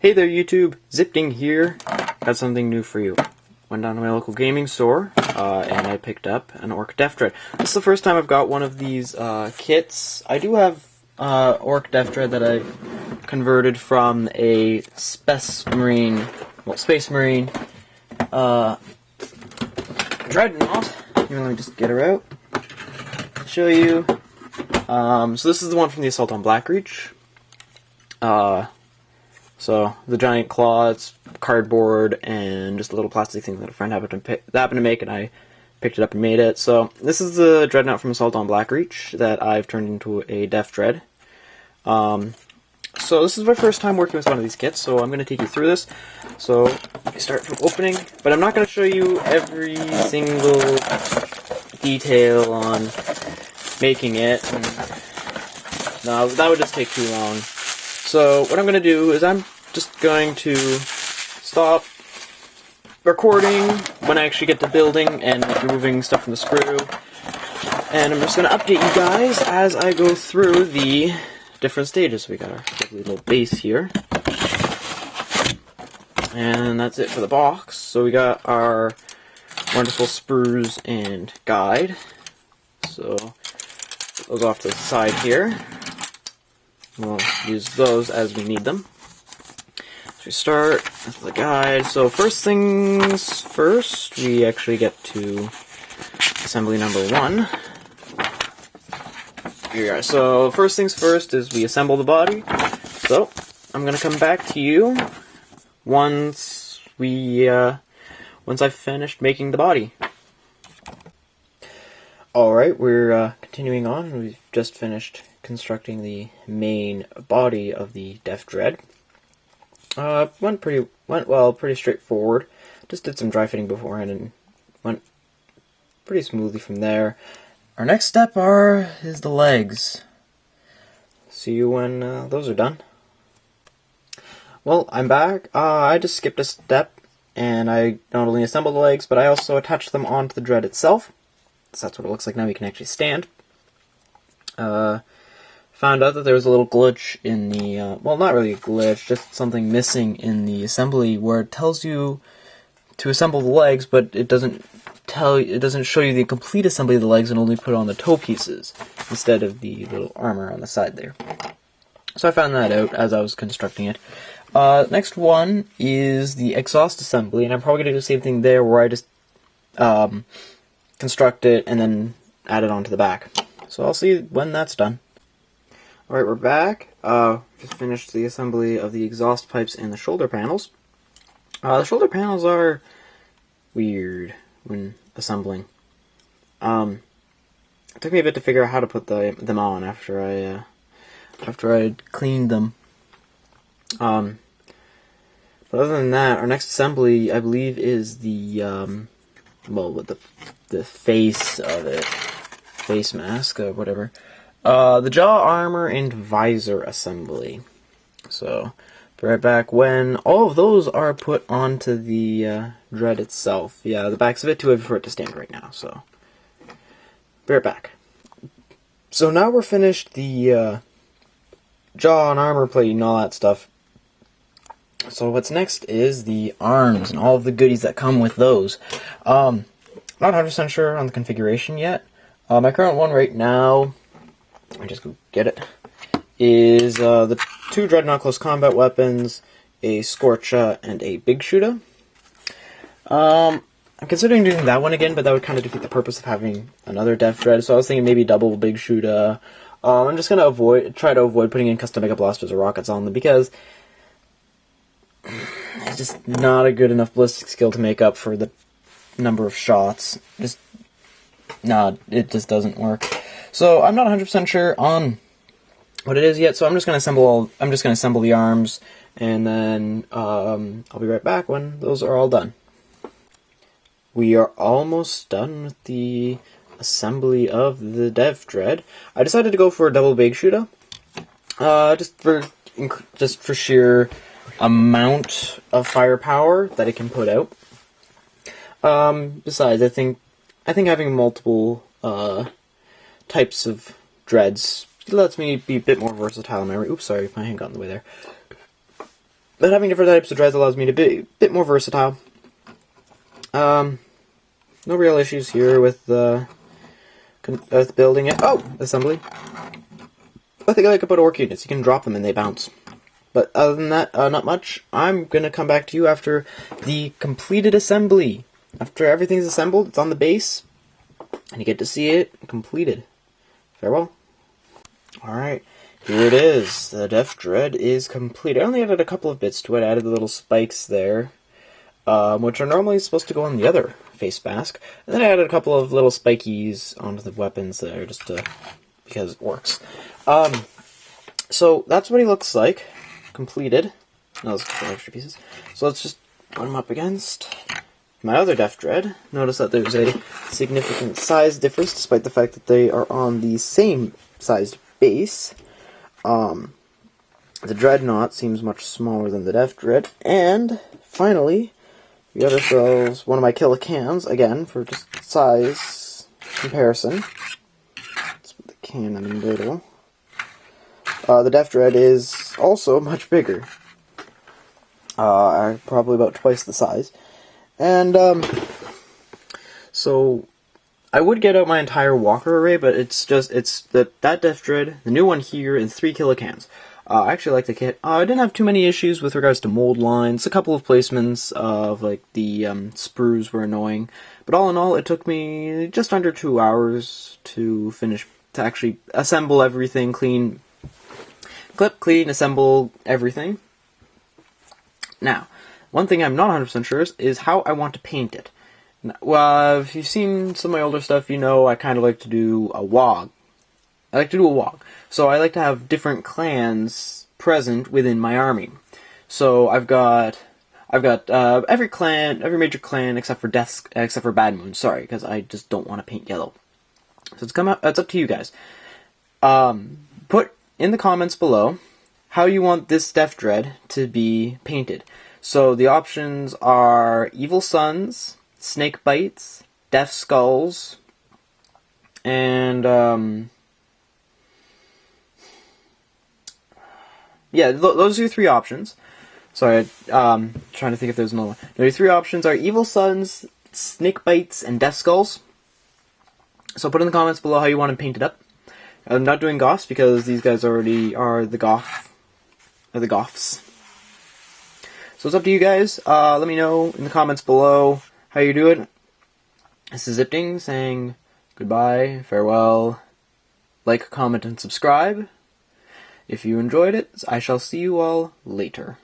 Hey there YouTube, Zipding here. Got something new for you. Went down to my local gaming store, and I picked up an Ork Deff Dredd. This is the first time I've got one of these kits. I do have Ork Deff Dredd that I've converted from a Space Marine Dreadnought. Here, let me just get her out. Show you. So this is the one from the Assault on Blackreach. So the giant claw, it's cardboard and just a little plastic thing that a friend happened to make, and I picked it up and made it. So this is the Dreadnought from Assault on Blackreach that I've turned into a Deff Dredd. So this is my first time working with one of these kits, so I'm going to take you through this. So I start from opening, but I'm not going to show you every single detail on making it. No, that would just take too long. So what I'm going to do is I'm just going to stop recording when I actually get to building and removing stuff from the screw. And I'm just going to update you guys as I go through the different stages. So we got our lovely little base here. And that's it for the box. So we got our wonderful sprues and guide. So put those off to the side here. We'll use those as we need them. So we start with the guide. So first things first, we actually get to assembly number 1. Here we are. So first things first is we assemble the body. So I'm going to come back to you once I've finished making the body. Alright, we're continuing on. We've just finished constructing the main body of the Deff Dredd. Went pretty straightforward. Just did some dry fitting beforehand and went pretty smoothly from there. Our next step is the legs. See you when those are done. Well, I'm back. I just skipped a step, and I not only assembled the legs, but I also attached them onto the Dredd itself. So that's what it looks like now. We can actually stand. Found out that there was a little glitch in the, well, not really a glitch, just something missing in the assembly where it tells you to assemble the legs, but it doesn't show you the complete assembly of the legs and only put on the toe pieces instead of the little armor on the side there. So I found that out as I was constructing it. Next one is the exhaust assembly, and I'm probably going to do the same thing there where I just construct it and then add it onto the back. So I'll see when that's done. Alright, we're back. Just finished the assembly of the exhaust pipes and the shoulder panels. The shoulder panels are weird when assembling. It took me a bit to figure out how to put them on after I'd cleaned them. But other than that, our next assembly, I believe, is the the face of it, face mask or whatever. The jaw armor and visor assembly. So, be right back when all of those are put onto the Dredd itself. Yeah, the back's a bit too heavy for it to stand right now, so be right back. So now we're finished the jaw and armor plate and all that stuff. So what's next is the arms and all of the goodies that come with those. Not 100% sure on the configuration yet. My current one right now, let me just go get it, is the 2 Dreadnought close combat weapons, a Scorcha, and a Big Shooter. I'm considering doing that one again, but that would kind of defeat the purpose of having another Deff Dredd, so I was thinking maybe double Big Shooter. I'm just going to try to avoid putting in custom Mega Blasters or rockets on them, because it's just not a good enough ballistic skill to make up for the number of shots. It just doesn't work. So I'm not 100% sure on what it is yet. So I'm just going to assemble the arms, and then I'll be right back when those are all done. We are almost done with the assembly of the Deff Dredd. I decided to go for a double Big Shooter, just for sheer amount of firepower that it can put out. Besides, I think having multiple types of Dredds lets me be a bit more versatile in my... Oops, sorry, my hand got in the way there. But having different types of dreads allows me to be a bit more versatile. No real issues here with building it. Oh! Assembly. I think I like about Ork units. You can drop them and they bounce. But other than that, not much. I'm going to come back to you after the completed assembly. After everything's assembled, it's on the base, and you get to see it completed. Farewell. Alright, here it is. The Deff Dredd is complete. I only added a couple of bits to it. I added the little spikes there, which are normally supposed to go on the other face mask. And then I added a couple of little spikies onto the weapons there, just because it works. So that's what he looks like. Completed. No, those are extra pieces. So let's just put him up against my other Deff Dredd. Notice that there's a significant size difference, despite the fact that they are on the same sized base. The Dreadnought seems much smaller than the Deff Dredd. And finally, we got ourselves one of my Killicans, again, for just size comparison. Let's put the can in the middle. The Deff Dredd is also much bigger. Probably about twice the size. And, so, I would get out my entire walker array, but it's that Deff Dredd, the new one here, and 3 Killicans. I actually like the kit. I didn't have too many issues with regards to mold lines. A couple of placements of, like, the sprues were annoying. But all in all, it took me just under 2 hours to actually assemble everything, clip, clean, assemble everything. Now, one thing I'm not 100% sure is how I want to paint it. Well, if you've seen some of my older stuff, you know I kind of like to do a WOG. So I like to have different clans present within my army. So I've got every major clan except for Bad Moon. Sorry, because I just don't want to paint yellow. So it's up to you guys. Put in the comments below how you want this Deff Dredd to be painted. So the options are Evil Sons, Snake Bites, Death Skulls, and yeah, those are your 3 options. Sorry, trying to think if there's another one. The 3 options are Evil Sons, Snake Bites, and Death Skulls. So put in the comments below how you want to paint it up. I'm not doing Goths because these guys already are the Goths. So it's up to you guys. Let me know in the comments below how you do it. This is Zipting saying goodbye, farewell, like, comment, and subscribe. If you enjoyed it, I shall see you all later.